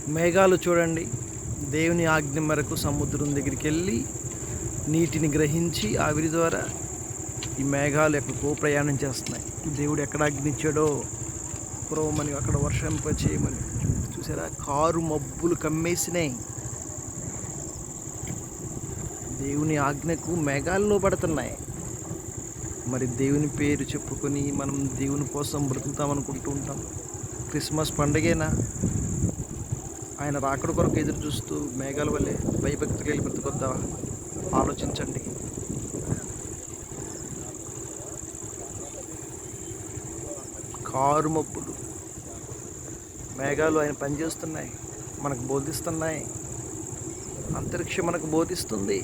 మేఘాలు చూడండి, దేవుని ఆజ్ఞ మేరకు సముద్రం దగ్గరికి వెళ్ళి నీటిని గ్రహించి ఆవిరి ద్వారా ఈ మేఘాలు ఎక్కడికో ప్రయాణం చేస్తున్నాయి. దేవుడు ఎక్కడ ఆజ్ఞ ఇచ్చాడో కురవమని, అక్కడ వర్షంపచేయమని. చూసారా, కారు మబ్బులు కమ్మేసినాయి. దేవుని ఆజ్ఞకు మేఘాల్లో పడుతున్నాయి. మరి దేవుని పేరు చెప్పుకొని మనం దేవుని కోసం బ్రతుకుతామనుకుంటూ ఉంటాం. క్రిస్మస్ పండుగేనా, ఆయన రాకడ కొరకు ఎదురు చూస్తూ మేఘాల వల్లే భయభక్తికి వెళ్ళి బ్రతుకొద్దామా? ఆలోచించండి. కారు మబ్బులు, మేఘాలు ఆయన పనిచేస్తున్నాయి, మనకు బోధిస్తున్నాయి. అంతరిక్షం మనకు బోధిస్తుంది.